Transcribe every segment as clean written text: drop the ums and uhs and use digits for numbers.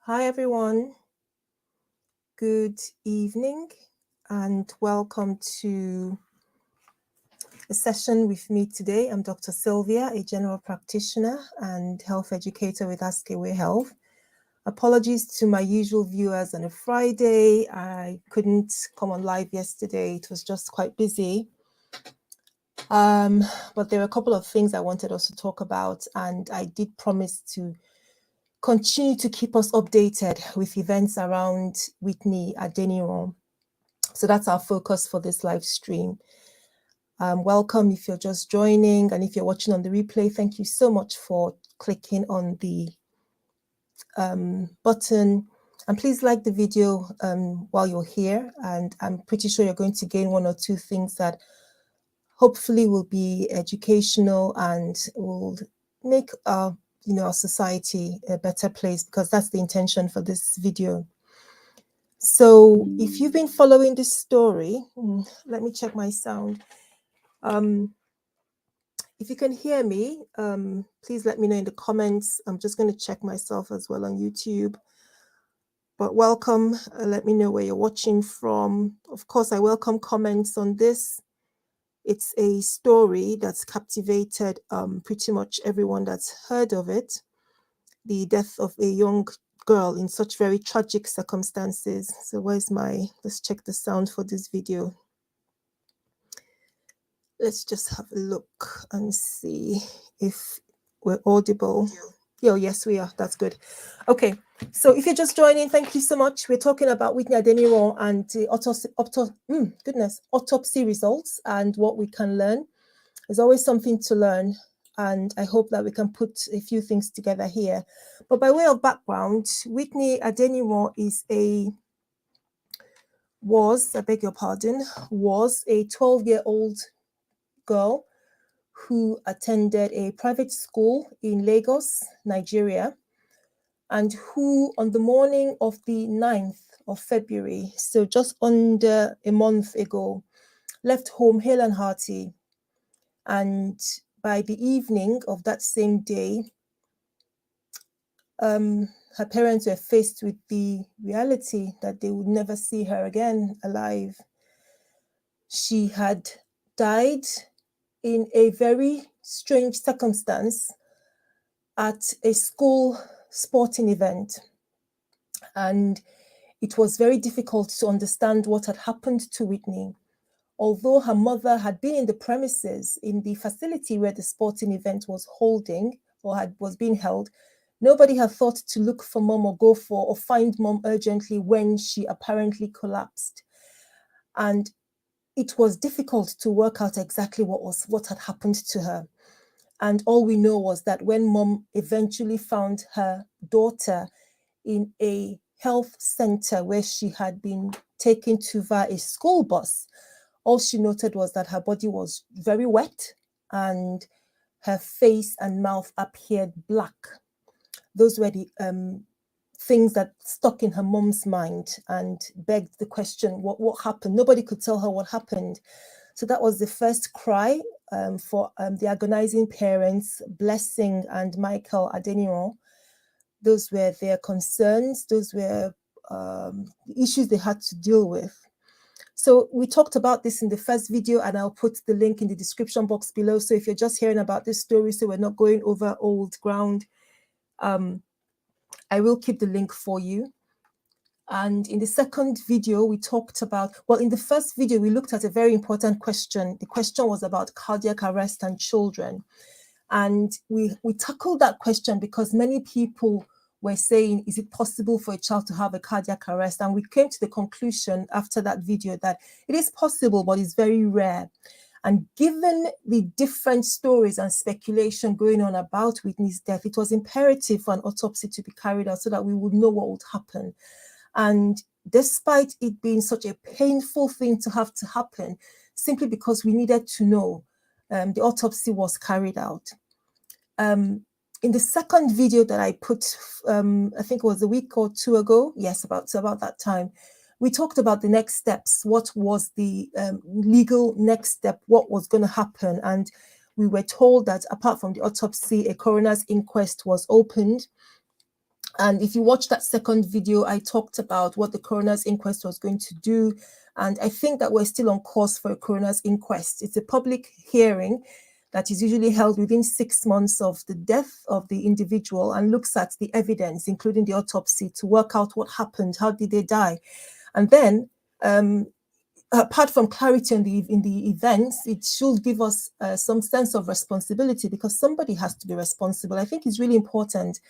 Hi everyone, good evening and welcome to a session with me today. I'm Dr. Sylvia, a general practitioner and health educator with Askawayhealth. Apologies to my usual viewers on a Friday. I couldn't come on live yesterday. It was just quite busy. But there are a couple of things I wanted us to talk about, and I did promise to continue to keep us updated with events around Whitney Adeniran. So that's our focus for this live stream. Welcome if you're just joining, and if you're watching on the replay, thank you so much for clicking on the button. And please like the video while you're here, and I'm pretty sure you're going to gain one or two things that hopefully will be educational and will make our society a better place, because that's the intention for this video. So if you've been following this story, let me check my sound. If you can hear me, please let me know in the comments. I'm just going to check myself as well on YouTube. But welcome, let me know where you're watching from. Of course, I welcome comments on this. It's a story that's captivated pretty much everyone that's heard of it. The death of a young girl in such very tragic circumstances. So let's check the sound for this video. Let's just have a look and see if we're audible. Oh, yes, we are. That's good. Okay, so if you're just joining, thank you so much. We're talking about Whitney Adeniran and the autopsy results and what we can learn. There's always something to learn, and I hope that we can put a few things together here. But by way of background, Whitney Adeniran was a 12-year-old girl who attended a private school in Lagos, Nigeria, and who on the morning of the 9th of February, so just under a month ago, left home hale and hearty. And by the evening of that same day, her parents were faced with the reality that they would never see her again alive. She had died in a very strange circumstance at a school sporting event. And it was very difficult to understand what had happened to Whitney. Although her mother had been in the premises, in the facility where the sporting event was holding or was being held, nobody had thought to look for mom or go for or find mom urgently when she apparently collapsed. And it was difficult to work out exactly what had happened to her. And all we know was that when mom eventually found her daughter in a health center where she had been taken to via a school bus, all she noted was that her body was very wet and her face and mouth appeared black. Those were the things that stuck in her mom's mind and begged the question, what happened? Nobody could tell her what happened. So that was the first cry for the agonizing parents, Blessing and Michael Adeniran. Those were their concerns. Those were the issues they had to deal with. So we talked about this in the first video, and I'll put the link in the description box below. So if you're just hearing about this story, so we're not going over old ground, I will keep the link for you. And in the second video, we talked about, well, in the first video, we looked at a very important question. The question was about cardiac arrest and children. And we tackled that question because many people were saying, is it possible for a child to have a cardiac arrest? And we came to the conclusion after that video that it is possible, but it's very rare. And given the different stories and speculation going on about Whitney's death, it was imperative for an autopsy to be carried out so that we would know what would happen. And despite it being such a painful thing to have to happen, simply because we needed to know, the autopsy was carried out. In the second video that I put, I think it was a week or two ago, yes, about that time, we talked about the next steps. What was the legal next step? What was going to happen? And we were told that apart from the autopsy, a coroner's inquest was opened. And if you watch that second video, I talked about what the coroner's inquest was going to do. And I think that we're still on course for a coroner's inquest. It's a public hearing that is usually held within 6 months of the death of the individual and looks at the evidence, including the autopsy, to work out what happened, how did they die. And then, apart from clarity in the events, it should give us some sense of responsibility, because somebody has to be responsible. I think it's really important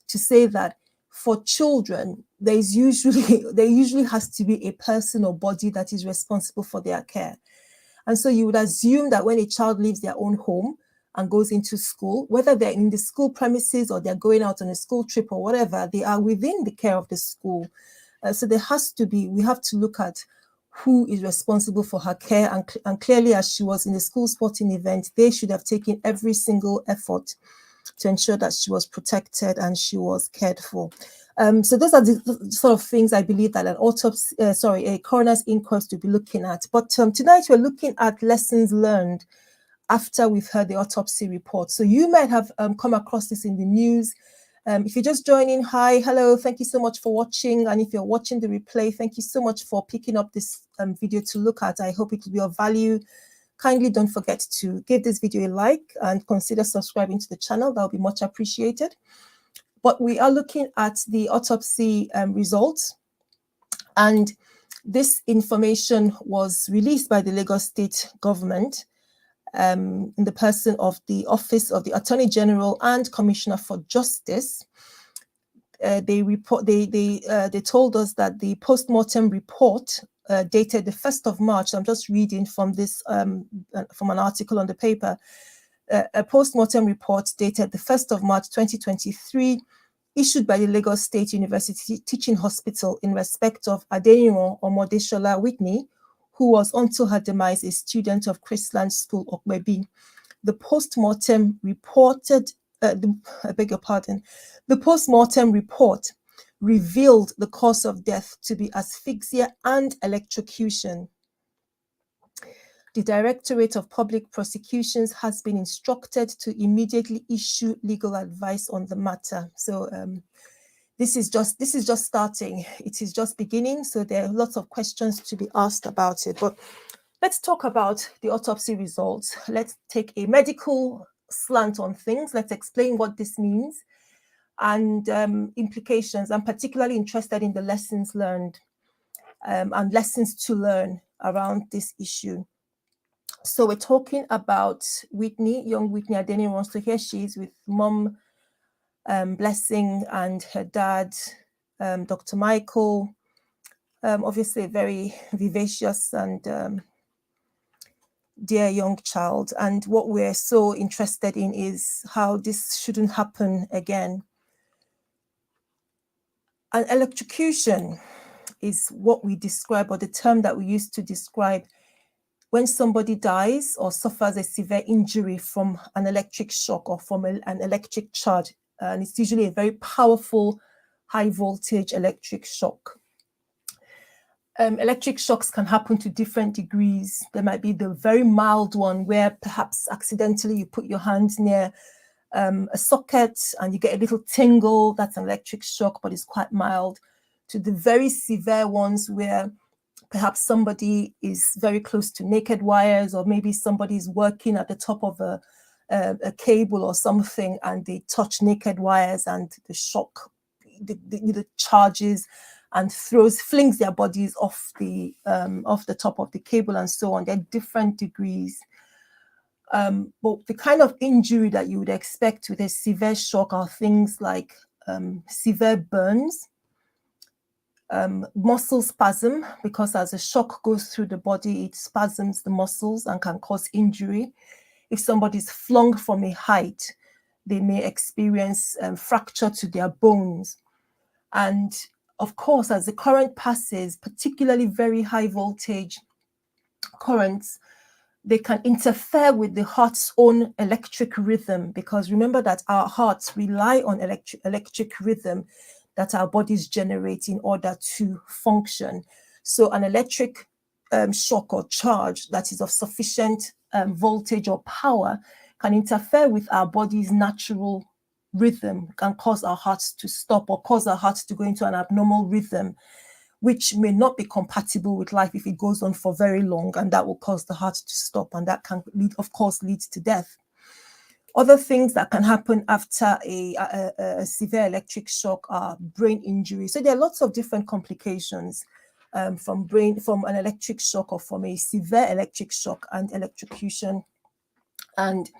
to say that for children, there usually has to be a person or body that is responsible for their care. And so you would assume that when a child leaves their own home and goes into school, whether they're in the school premises or they're going out on a school trip or whatever, they are within the care of the school. So we have to look at who is responsible for her care. And clearly, as she was in the school sporting event, they should have taken every single effort to ensure that she was protected and she was cared for. So those are the sort of things I believe that a coroner's inquest will be looking at. But tonight we're looking at lessons learned after we've heard the autopsy report. So you might have come across this in the news. If you're just joining, hi, hello, thank you so much for watching. And if you're watching the replay, thank you so much for picking up this video to look at. I hope it will be of value. Kindly don't forget to give this video a like and consider subscribing to the channel. That would be much appreciated. But we are looking at the autopsy results. And this information was released by the Lagos State government in the person of the Office of the Attorney General and Commissioner for Justice. They told us that the post-mortem report dated the 1st of March. I'm just reading from this from an article on the paper. A post-mortem report dated the 1st of March 2023, issued by the Lagos State University Teaching Hospital in respect of Adeniran Autopsy Whitney, who was until her demise a student of Christland School, Okwebi. The post-mortem reported, I beg your pardon, the post-mortem report revealed the cause of death to be asphyxia and electrocution. The Directorate of Public Prosecutions has been instructed to immediately issue legal advice on the matter. So this is just starting. It is just beginning. So there are lots of questions to be asked about it. But let's talk about the autopsy results. Let's take a medical slant on things. Let's explain what this means and implications. I'm particularly interested in the lessons learned and lessons to learn around this issue. So we're talking about Whitney, young Whitney Adeniran. So here she is with Mom Blessing and her dad, Dr. Michael. Obviously a very vivacious and dear young child. And what we're so interested in is how this shouldn't happen again. An electrocution is what we describe, or the term that we use to describe when somebody dies or suffers a severe injury from an electric shock or from an electric charge. And it's usually a very powerful, high voltage electric shock. Electric shocks can happen to different degrees. There might be the very mild one where perhaps accidentally you put your hand near a socket and you get a little tingle. That's an electric shock, but it's quite mild. To the very severe ones where perhaps somebody is very close to naked wires, or maybe somebody is working at the top of a cable or something and they touch naked wires and the shock, the charges and flings their bodies off the top of the cable and so on. There are different degrees. But the kind of injury that you would expect with a severe shock are things like severe burns, muscle spasm, because as a shock goes through the body, it spasms the muscles and can cause injury. If somebody's flung from a height, they may experience fracture to their bones. And of course, as the current passes, particularly very high voltage currents, they can interfere with the heart's own electric rhythm, because remember that our hearts rely on electric rhythm that our bodies generate in order to function. So an electric shock or charge that is of sufficient voltage or power can interfere with our body's natural rhythm can cause our hearts to stop or cause our hearts to go into an abnormal rhythm, which may not be compatible with life if it goes on for very long, and that will cause the heart to stop, and that can lead, of course, lead to death. Other things that can happen after a severe electric shock are brain injury. So there are lots of different complications from an electric shock or from a severe electric shock and electrocution. And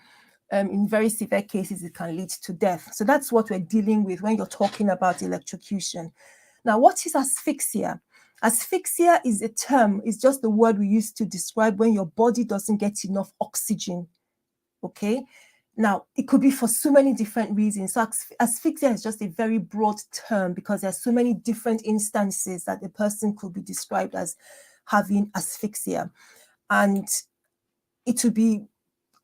in very severe cases, it can lead to death. So that's what we're dealing with when you're talking about electrocution. Now, what is asphyxia? Asphyxia is a term, it's just the word we use to describe when your body doesn't get enough oxygen, okay? Now, it could be for so many different reasons. So asphyxia is just a very broad term because there are so many different instances that a person could be described as having asphyxia. And it would be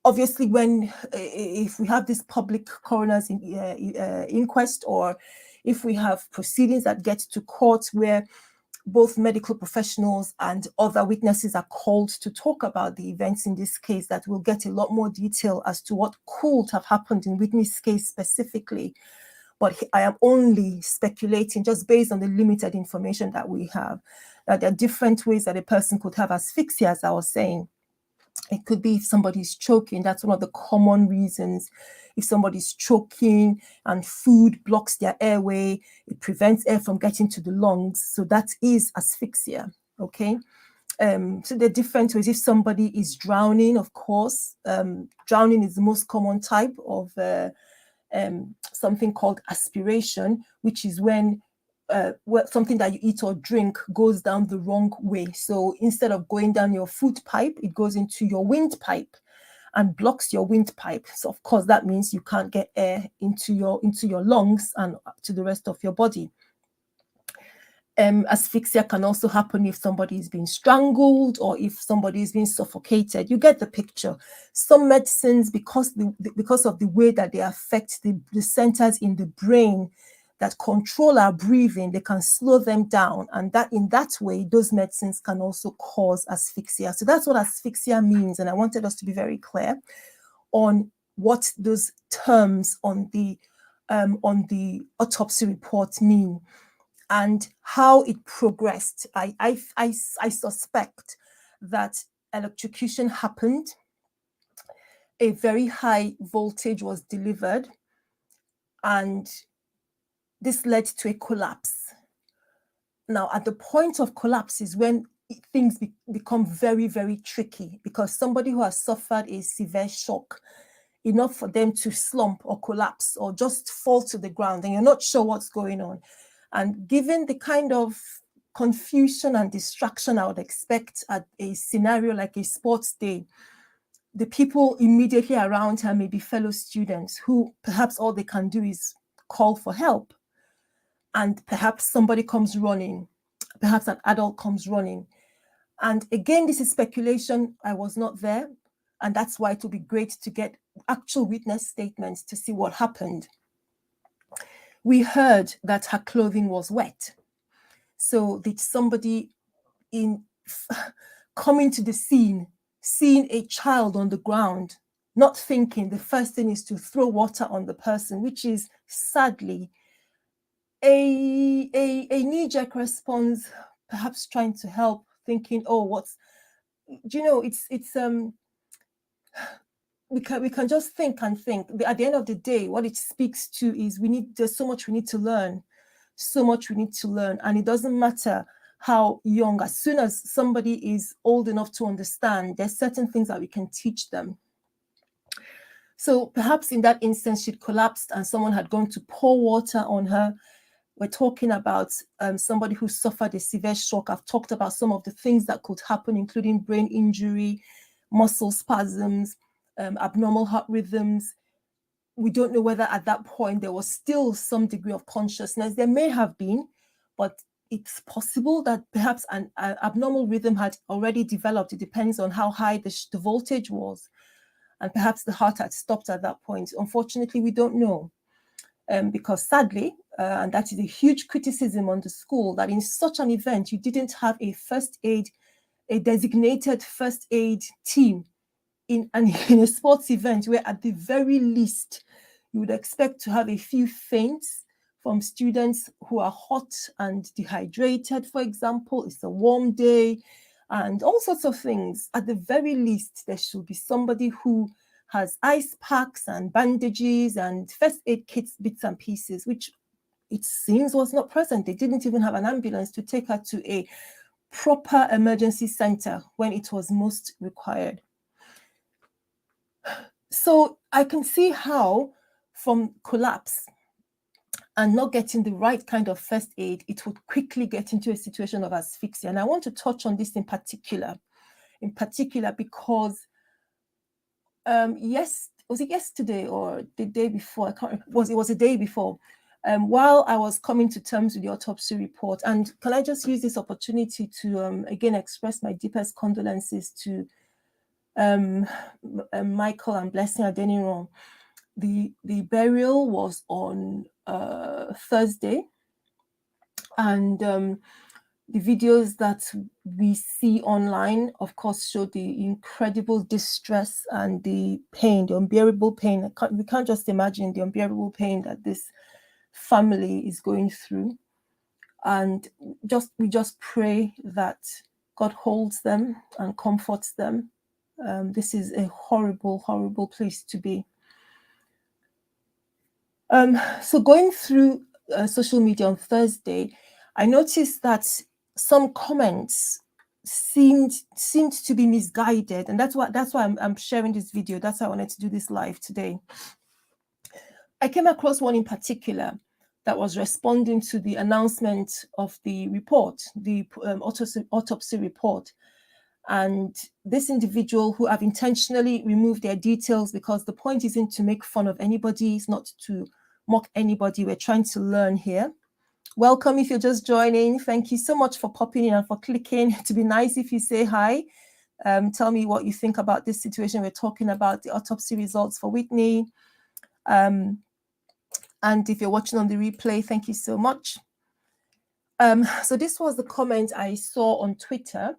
obviously when, if we have this public coroner's inquest, or if we have proceedings that get to court where both medical professionals and other witnesses are called to talk about the events in this case, that will get a lot more detail as to what could have happened in Whitney's case specifically. But I am only speculating just based on the limited information that we have. That there are different ways that a person could have asphyxia, as I was saying. It could be if somebody's choking, that's one of the common reasons. If somebody's choking and food blocks their airway, it prevents air from getting to the lungs. So that is asphyxia, okay? So there are different ways. If somebody is drowning, of course, drowning is the most common type of something called aspiration, which is when something that you eat or drink goes down the wrong way. So instead of going down your food pipe, it goes into your windpipe and blocks your windpipe. So of course that means you can't get air into your lungs and to the rest of your body. Asphyxia can also happen if somebody is being strangled or if somebody is being suffocated. You get the picture. Some medicines, because of the way that they affect the centers in the brain that control our breathing, they can slow them down, and that in that way, those medicines can also cause asphyxia. So that's what asphyxia means, and I wanted us to be very clear on what those terms on the autopsy report mean and how it progressed. I suspect that electrocution happened, a very high voltage was delivered, and this led to a collapse. Now, at the point of collapse is when things become very, very tricky, because somebody who has suffered a severe shock, enough for them to slump or collapse or just fall to the ground, and you're not sure what's going on. And given the kind of confusion and distraction I would expect at a scenario like a sports day, the people immediately around her may be fellow students who perhaps all they can do is call for help. And perhaps somebody comes running, perhaps an adult comes running. And again, this is speculation. I was not there. And that's why it would be great to get actual witness statements to see what happened. We heard that her clothing was wet. So did somebody coming to the scene, seeing a child on the ground, not thinking, the first thing is to throw water on the person, which is sadly a knee-jerk response, perhaps trying to help, thinking, oh, we can just think and think. At the end of the day, what it speaks to is there's so much we need to learn, and it doesn't matter how young. As soon as somebody is old enough to understand, there's certain things that we can teach them. So perhaps in that instance, she'd collapsed and someone had gone to pour water on her. We're talking about somebody who suffered a severe shock. I've talked about some of the things that could happen, including brain injury, muscle spasms, abnormal heart rhythms. We don't know whether at that point there was still some degree of consciousness. There may have been, but it's possible that perhaps an abnormal rhythm had already developed. It depends on how high the voltage was. And perhaps the heart had stopped at that point. Unfortunately, we don't know. Because sadly, and that is a huge criticism on the school, that in such an event, you didn't have a designated first aid team in a sports event where at the very least, you would expect to have a few faints from students who are hot and dehydrated, for example. It's a warm day and all sorts of things. At the very least, there should be somebody who has ice packs and bandages and first aid kits, bits and pieces, which it seems was not present. They didn't even have an ambulance to take her to a proper emergency center when it was most required. So I can see how from collapse and not getting the right kind of first aid, it would quickly get into a situation of asphyxia. And I want to touch on this in particular because was it yesterday or the day before? I can't remember. It was the day before. While I was coming to terms with the autopsy report, and can I just use this opportunity to again express my deepest condolences to Michael and Blessing Adeniran. The burial was on Thursday, and the videos that we see online, of course, show the incredible distress and the pain, the unbearable pain. We can't just imagine the unbearable pain that this family is going through. And we just pray that God holds them and comforts them. This is a horrible, horrible place to be. So going through social media on Thursday, I noticed that some comments seemed to be misguided, and that's why I'm sharing this video. That's why I wanted to do this live today. I came across one in particular that was responding to the announcement of the report, the autopsy report. And this individual, who have intentionally removed their details because the point isn't to make fun of anybody, it's not to mock anybody. We're trying to learn here. Welcome if you're just joining. Thank you so much for popping in and for clicking. To be nice if you say hi. Tell me what you think about this situation. We're talking about the autopsy results for Whitney. And if you're watching on the replay, thank you so much. So this was the comment I saw on Twitter,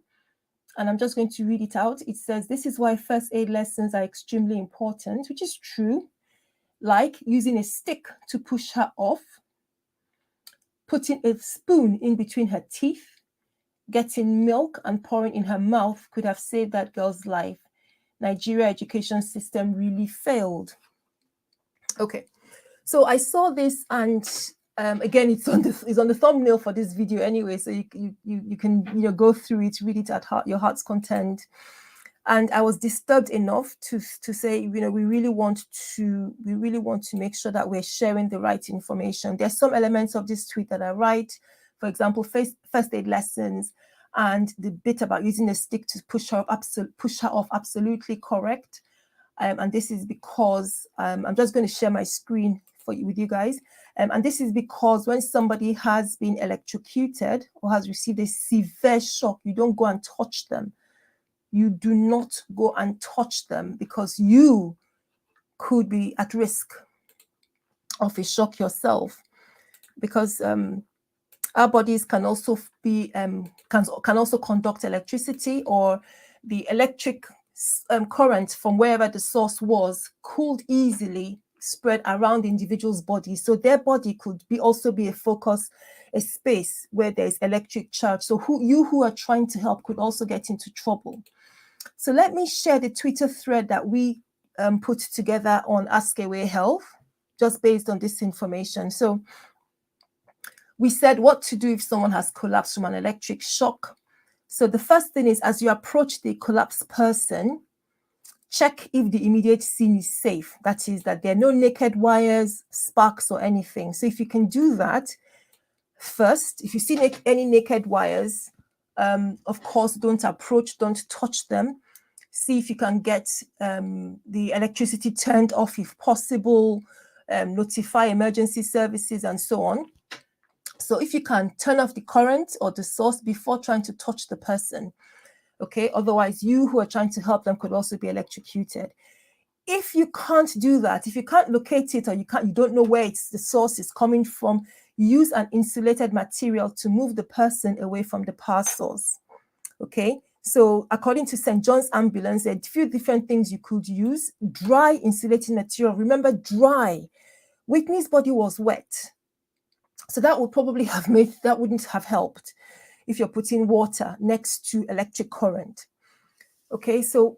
and I'm just going to read it out. It says, "This is why first aid lessons are extremely important," which is true. Like using a stick to push her off, putting a spoon in between her teeth, getting milk and pouring in her mouth could have saved that girl's life. Nigeria education system really failed. Okay, so I saw this, and again, it's on the thumbnail for this video anyway, so you can go through it, read it at your heart's content. And I was disturbed enough to say, we really want to make sure that we're sharing the right information. There's some elements of this tweet that are right. For example, first aid lessons and the bit about using a stick to push her off, absolutely correct. And this is because I'm just going to share my screen with you guys. And this is because when somebody has been electrocuted or has received a severe shock, you don't go and touch them. You do not go and touch them because you could be at risk of a shock yourself. Because our bodies can also be can also conduct electricity, or the electric current from wherever the source was could easily spread around the individual's body. So their body could also be a focus, a space where there's electric charge. So who are trying to help could also get into trouble. So let me share the Twitter thread that we put together on Askawayhealth, just based on this information. So we said what to do if someone has collapsed from an electric shock. So the first thing is, as you approach the collapsed person, check if the immediate scene is safe. That is, that there are no naked wires, sparks, or anything. So if you can do that first, if you see any naked wires, of course, don't approach, don't touch them. See if you can get the electricity turned off if possible, notify emergency services and so on. So if you can, turn off the current or the source before trying to touch the person. Okay, otherwise you who are trying to help them could also be electrocuted. If you can't do that, if you can't locate it, or you don't know where the source is coming from, use an insulated material to move the person away from the power source. Okay, so according to St. John's Ambulance, there are a few different things you could use. Dry insulating material. Remember, dry. Whitney's body was wet, so that would probably have that wouldn't have helped if you're putting water next to electric current. Okay, so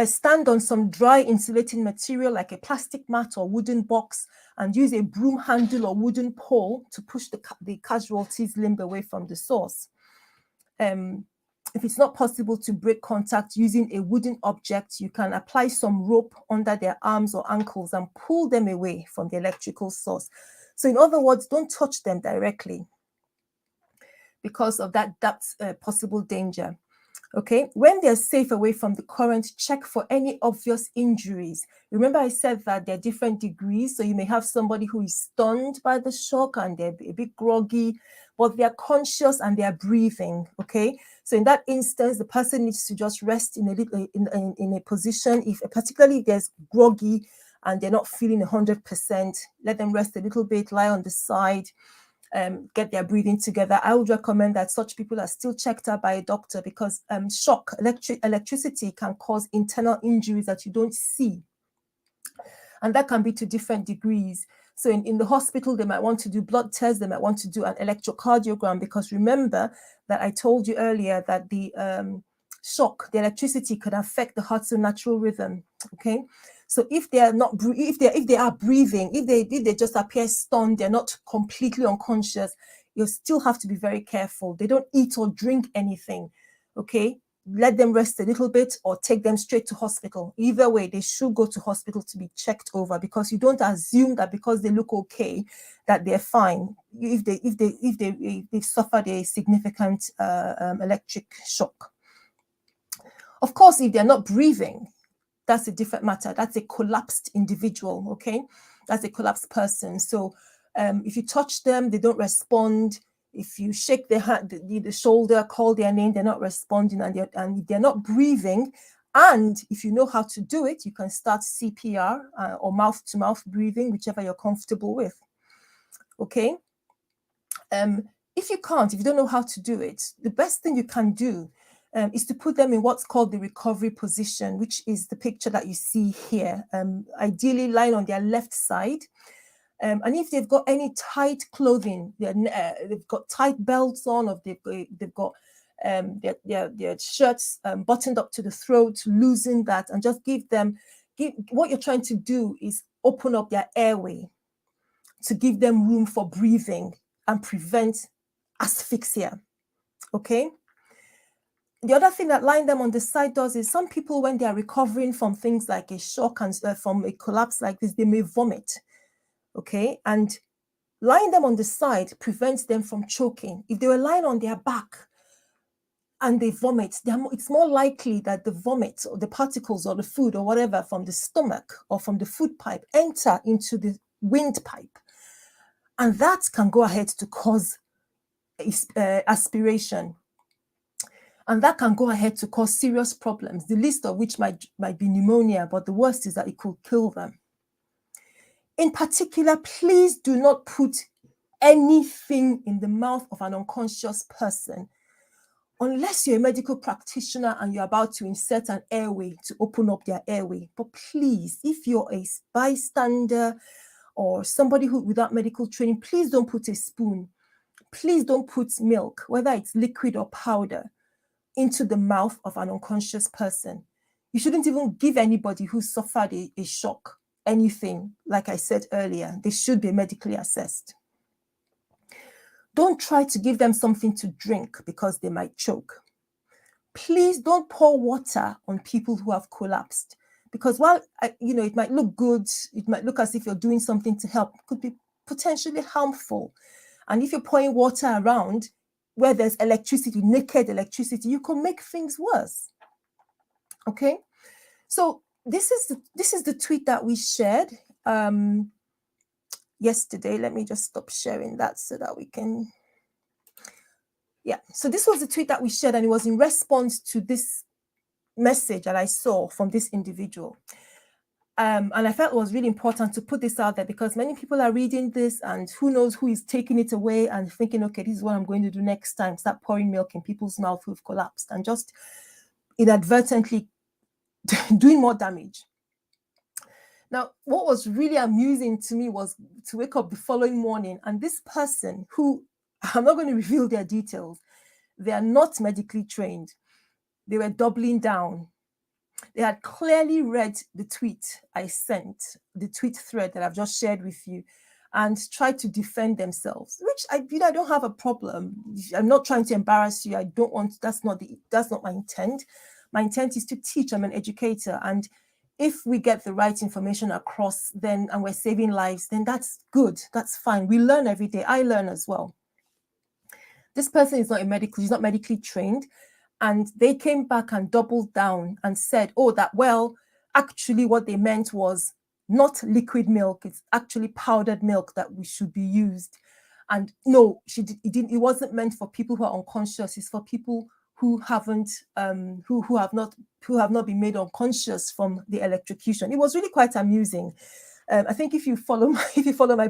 stand on some dry insulating material like a plastic mat or wooden box and use a broom handle or wooden pole to push the casualty's limb away from the source. If it's not possible to break contact using a wooden object, you can apply some rope under their arms or ankles and pull them away from the electrical source. So in other words, don't touch them directly because of that's possible danger. Okay, when they're safe away from the current, check for any obvious injuries. Remember I said that there are different degrees, so you may have somebody who is stunned by the shock and they're a bit groggy, but they're conscious and they're breathing. Okay, so in that instance, the person needs to just rest in a position, particularly if there's groggy and they're not feeling 100%, let them rest a little bit, lie on the side, get their breathing together. I would recommend that such people are still checked out by a doctor because electricity can cause internal injuries that you don't see. And that can be to different degrees. So in the hospital, they might want to do blood tests, they might want to do an electrocardiogram, because remember that I told you earlier that the shock, the electricity could affect the heart's natural rhythm. Okay. So if they are not, if they are breathing, if they just appear stunned, they're not completely unconscious, you still have to be very careful. They don't eat or drink anything. Okay, let them rest a little bit or take them straight to hospital. Either way, they should go to hospital to be checked over, because you don't assume that because they look okay that they're fine. If they've suffered a significant electric shock. Of course, if they're not breathing, that's a different matter. That's a collapsed individual, okay? That's a collapsed person. So if you touch them, they don't respond. If you shake their hand, the shoulder, call their name, they're not responding, and they're not breathing. And if you know how to do it, you can start CPR or mouth-to-mouth breathing, whichever you're comfortable with, okay? If you don't know how to do it, the best thing you can do is to put them in what's called the recovery position, which is the picture that you see here, ideally lying on their left side. And if they've got any tight clothing, they've got tight belts on, or they've got their shirts buttoned up to the throat, loosen that, and just what you're trying to do is open up their airway to give them room for breathing and prevent asphyxia, okay? The other thing that lying them on the side does is some people, when they are recovering from things like a shock and from a collapse like this, they may vomit, okay? And lying them on the side prevents them from choking. If they were lying on their back and they vomit, it's more likely that the vomit or the particles or the food or whatever from the stomach or from the food pipe enter into the windpipe. And that can go ahead to cause aspiration. And that can go ahead to cause serious problems, the least of which might be pneumonia, but the worst is that it could kill them. In particular, please do not put anything in the mouth of an unconscious person unless you're a medical practitioner and you're about to insert an airway to open up their airway. But please, if you're a bystander or somebody without medical training, please don't put a spoon. Please don't put milk, whether it's liquid or powder, into the mouth of an unconscious person. You shouldn't even give anybody who suffered a shock anything. Like I said earlier, they should be medically assessed. Don't try to give them something to drink because they might choke. Please don't pour water on people who have collapsed, because while it might look good, it might look as if you're doing something to help, it could be potentially harmful. And if you're pouring water around where there's electricity, naked electricity, you can make things worse. Okay, so this is the tweet that we shared yesterday. Let me just stop sharing that so that we can. Yeah, so this was the tweet that we shared, and it was in response to this message that I saw from this individual. And I felt it was really important to put this out there, because many people are reading this and who knows who is taking it away and thinking, okay, this is what I'm going to do next time, start pouring milk in people's mouth who've collapsed, and just inadvertently doing more damage. Now, what was really amusing to me was to wake up the following morning and this person, who I'm not going to reveal their details, they are not medically trained. They were doubling down. They had clearly read the tweet I sent, the tweet thread that I've just shared with you, and tried to defend themselves, which I don't have a problem. I'm not trying to embarrass you. I don't want, that's not my intent. My intent is to teach. I'm an educator. And if we get the right information across, then, and we're saving lives, then that's good. That's fine. We learn every day. I learn as well. This person is not he's not medically trained. And they came back and doubled down and said, oh, actually what they meant was not liquid milk. It's actually powdered milk that we should be used. And no, it wasn't meant for people who are unconscious. It's for people who haven't, who have not been made unconscious from the electrocution. It was really quite amusing. I think if you follow my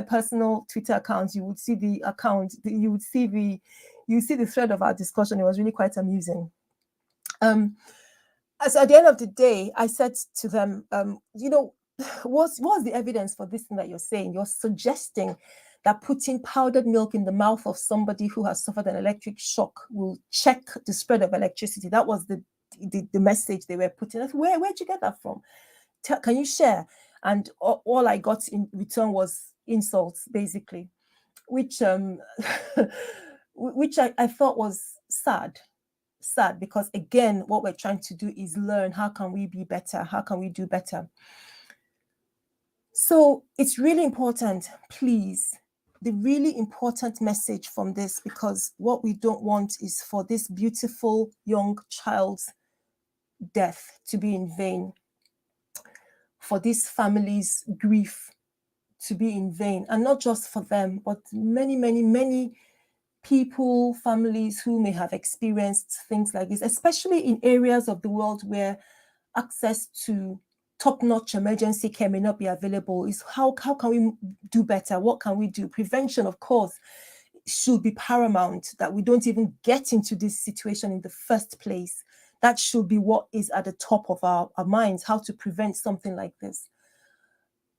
personal Twitter account, you would see the account. You would see the thread of our discussion. It was really quite amusing. So at the end of the day, I said to them, what's the evidence for this thing that you're saying? You're suggesting that putting powdered milk in the mouth of somebody who has suffered an electric shock will check the spread of electricity. That was the message they were putting. Where'd you get that from? Can you share? And all I got in return was insults, basically, which which I thought was sad, because again, what we're trying to do is learn. How can we be better? How can we do better? So it's really important, please, the really important message from this, because what we don't want is for this beautiful young child's death to be in vain, for this family's grief to be in vain, and not just for them, but many, many, many people, families who may have experienced things like this, especially in areas of the world where access to top-notch emergency care may not be available. Is how can we do better? What can we do? Prevention, of course, should be paramount, that we don't even get into this situation in the first place. That should be what is at the top of our minds, how to prevent something like this.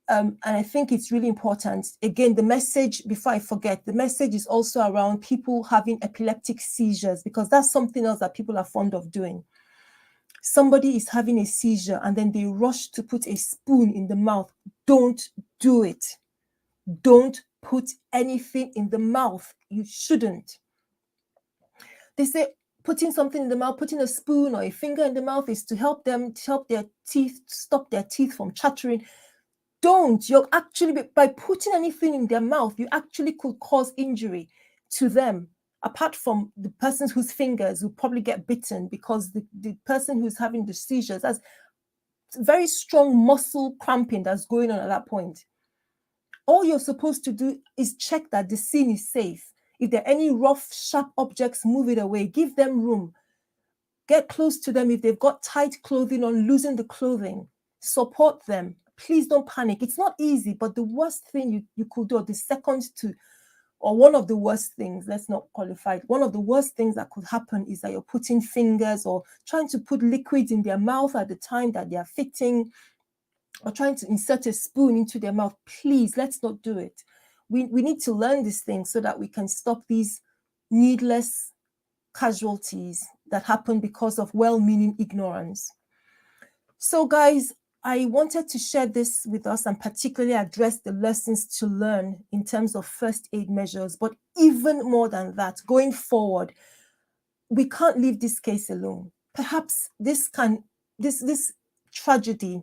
And I think it's really important. Again, the message, before I forget, the message is also around people having epileptic seizures, because that's something else that people are fond of doing. Somebody is having a seizure and then they rush to put a spoon in the mouth. Don't do it. Don't put anything in the mouth. You shouldn't. They say putting something in the mouth, putting a spoon or a finger in the mouth is to help their teeth, stop their teeth from chattering. Don't. You're actually, by putting anything in their mouth, you actually could cause injury to them, apart from the person whose fingers will probably get bitten, because the person who's having the seizures has very strong muscle cramping that's going on at that point. All you're supposed to do is check that the scene is safe. If there are any rough, sharp objects, move it away. Give them room. Get close to them. If they've got tight clothing on, loosen the clothing. Support them. Please don't panic. It's not easy, but the worst thing you could do, or one of the worst things, let's not qualify it, one of the worst things that could happen is that you're putting fingers or trying to put liquids in their mouth at the time that they are fitting, or trying to insert a spoon into their mouth. Please, let's not do it. We need to learn these things so that we can stop these needless casualties that happen because of well-meaning ignorance. So guys, I wanted to share this with us and particularly address the lessons to learn in terms of first aid measures. But even more than that, going forward, we can't leave this case alone. Perhaps this tragedy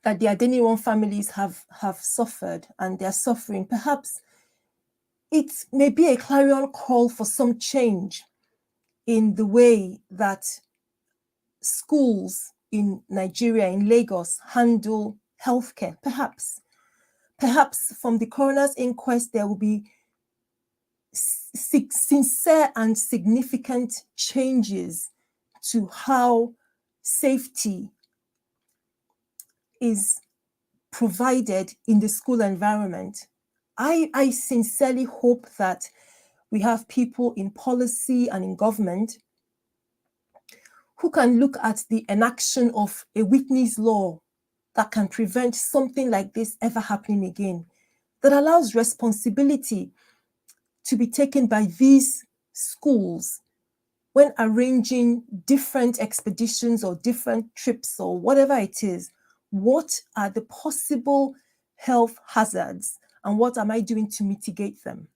that the Adeniran families have suffered and they're suffering, perhaps it may be a clarion call for some change in the way that schools in Nigeria, in Lagos, handle healthcare. Perhaps from the coroner's inquest, there will be sincere and significant changes to how safety is provided in the school environment. I sincerely hope that we have people in policy and in government who can look at the enaction of a Whitney's Law that can prevent something like this ever happening again, that allows responsibility to be taken by these schools when arranging different expeditions or different trips or whatever it is. What are the possible health hazards and what am I doing to mitigate them?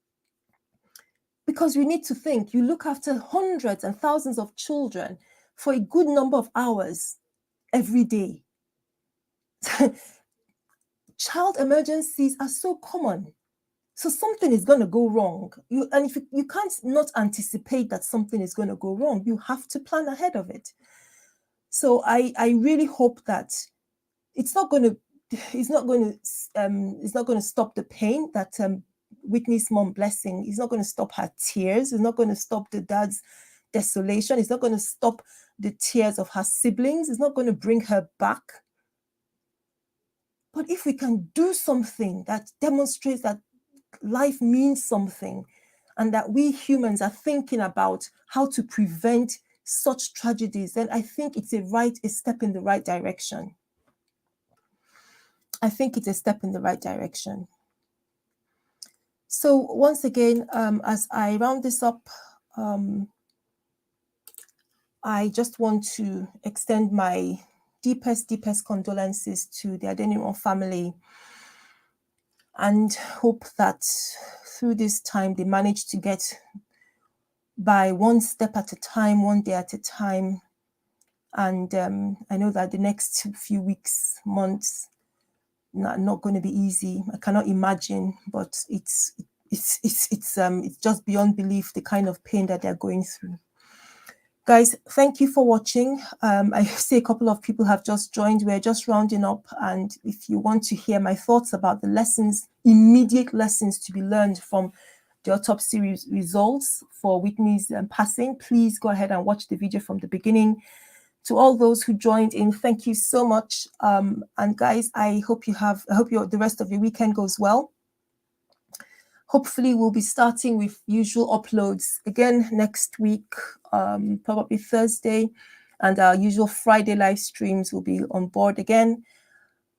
Because we need to think, you look after hundreds and thousands of children for a good number of hours every day. Child emergencies are so common. So something is going to go wrong. And if you can't not anticipate that something is going to go wrong, you have to plan ahead of it. So I really hope that it's not going to stop the pain that Whitney's mom, blessing, it's not going to stop her tears. It's not going to stop the dad's desolation. It's not going to stop the tears of her siblings. It's not going to bring her back. But if we can do something that demonstrates that life means something and that we humans are thinking about how to prevent such tragedies, then I think it's a step in the right direction. I think it's a step in the right direction. So once again, as I round this up, I just want to extend my deepest condolences to the Adeniran family and hope that through this time they manage to get by one step at a time, one day at a time. And I know that the next few weeks, months, not going to be easy. I cannot imagine, but it's just beyond belief, the kind of pain that they're going through. Guys, thank you for watching. I see a couple of people have just joined. We're just rounding up. And if you want to hear my thoughts about the lessons, immediate lessons to be learned from the autopsy results for Whitney's passing, please go ahead and watch the video from the beginning. To all those who joined in, thank you so much. And guys, I hope the rest of your weekend goes well. Hopefully, we'll be starting with usual uploads again next week, probably Thursday, and our usual Friday live streams will be on board again.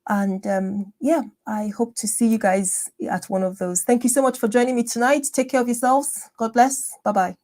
And yeah, I hope to see you guys at one of those. Thank you so much for joining me tonight. Take care of yourselves. God bless. Bye-bye.